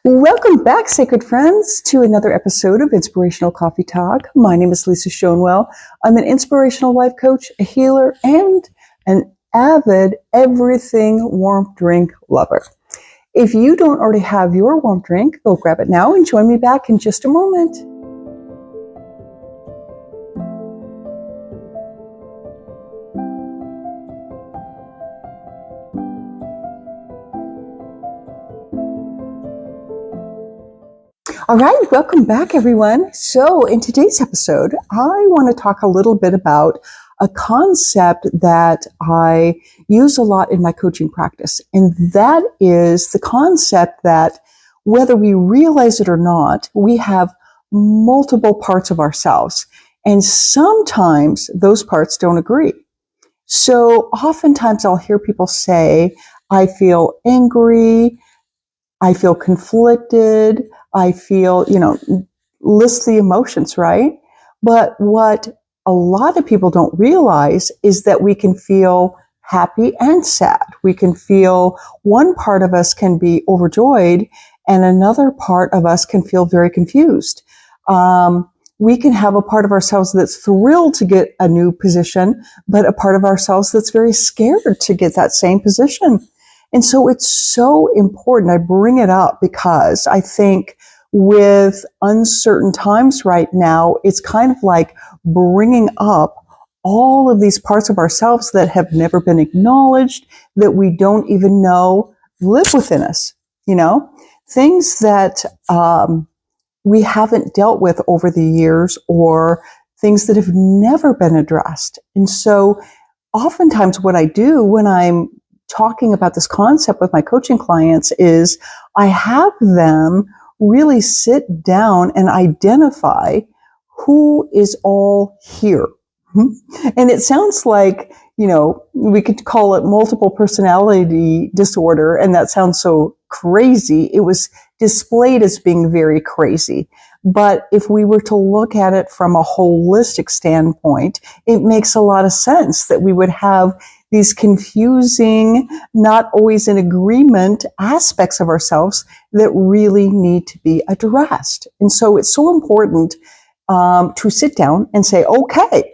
Welcome back, sacred friends, to another episode of Inspirational Coffee Talk. My name is L.schonewill. I'm an inspirational life coach, a healer, and an avid everything warm drink lover. If you don't already have your warm drink, go grab it now and join me back in just a moment. All right, welcome back, everyone. So in today's episode, I want to talk a little bit about a concept that I use a lot in my coaching practice. And that is the concept that whether we realize it or not, we have multiple parts of ourselves. And sometimes those parts don't agree. So oftentimes I'll hear people say, I feel angry, I feel conflicted, I feel, list the emotions, right? But what a lot of people don't realize is that we can feel happy and sad. We can feel one part of us can be overjoyed and another part of us can feel very confused. We can have a part of ourselves that's thrilled to get a new position, but a part of ourselves that's very scared to get that same position. And so it's so important. I bring it up because I think with uncertain times right now, it's kind of like bringing up all of these parts of ourselves that have never been acknowledged, that we don't even know live within us, things that we haven't dealt with over the years or things that have never been addressed. And so oftentimes what I do when I'm talking about this concept with my coaching clients is I have them really sit down and identify who is all here. And it sounds like, we could call it multiple personality disorder, and that sounds so crazy. It was displayed as being very crazy. But if we were to look at it from a holistic standpoint, it makes a lot of sense that we would have these confusing, not always in agreement aspects of ourselves that really need to be addressed. And so it's so important to sit down and say, okay,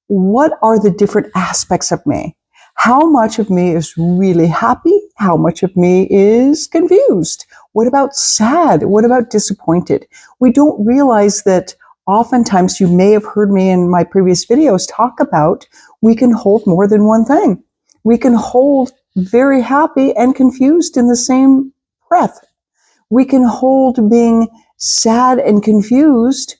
what are the different aspects of me? How much of me is really happy? How much of me is confused? What about sad? What about disappointed? We don't realize that oftentimes, you may have heard me in my previous videos talk about, we can hold more than one thing. We can hold very happy and confused in the same breath. We can hold being sad and confused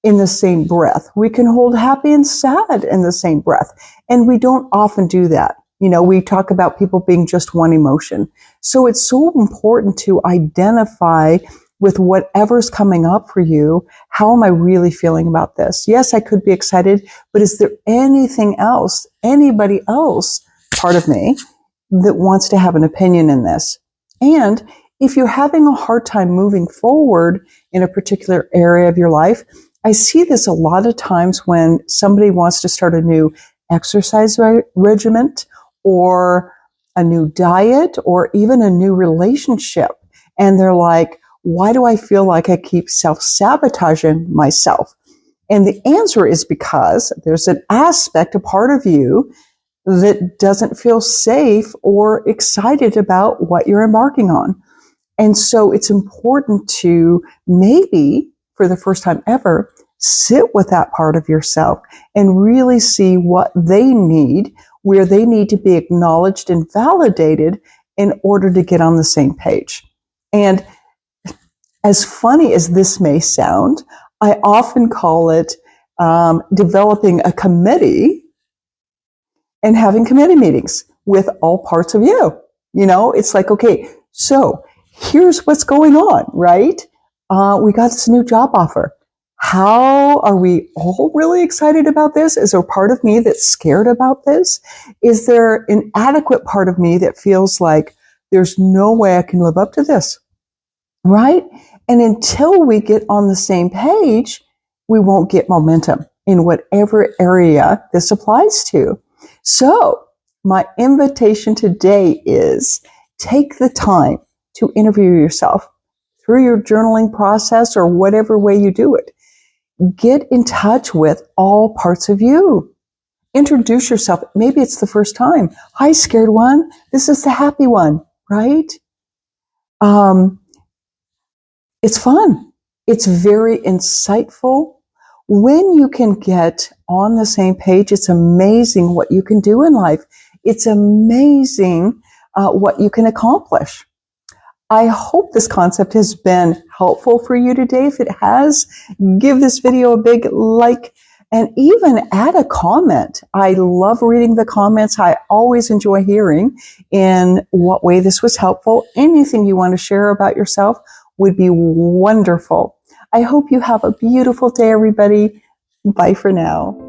in the same breath. We can hold happy and sad in the same breath. And we don't often do that. We talk about people being just one emotion. So it's so important to identify with whatever's coming up for you, how am I really feeling about this? Yes, I could be excited, but is there anything else, anybody else, part of me, that wants to have an opinion in this? And if you're having a hard time moving forward in a particular area of your life, I see this a lot of times when somebody wants to start a new exercise regimen or a new diet or even a new relationship. And they're like, why do I feel like I keep self-sabotaging myself? And the answer is because there's an aspect, a part of you that doesn't feel safe or excited about what you're embarking on. And so it's important to maybe, for the first time ever, sit with that part of yourself and really see what they need, where they need to be acknowledged and validated in order to get on the same page. And as funny as this may sound, I often call it developing a committee and having committee meetings with all parts of you. It's like, okay, so here's what's going on, right? We got this new job offer. How are we all really excited about this? Is there a part of me that's scared about this? Is there an adequate part of me that feels like there's no way I can live up to this? Right? And until we get on the same page, we won't get momentum in whatever area this applies to. So my invitation today is take the time to interview yourself through your journaling process or whatever way you do it. Get in touch with all parts of you. Introduce yourself. Maybe it's the first time. Hi, scared one. This is the happy one, right? It's fun. It's very insightful. When you can get on the same page, it's amazing what you can do in life. It's amazing what you can accomplish. I hope this concept has been helpful for you today. If it has, give this video a big like and even add a comment. I love reading the comments. I always enjoy hearing in what way this was helpful. Anything you want to share about yourself would be wonderful. I hope you have a beautiful day, everybody. Bye for now.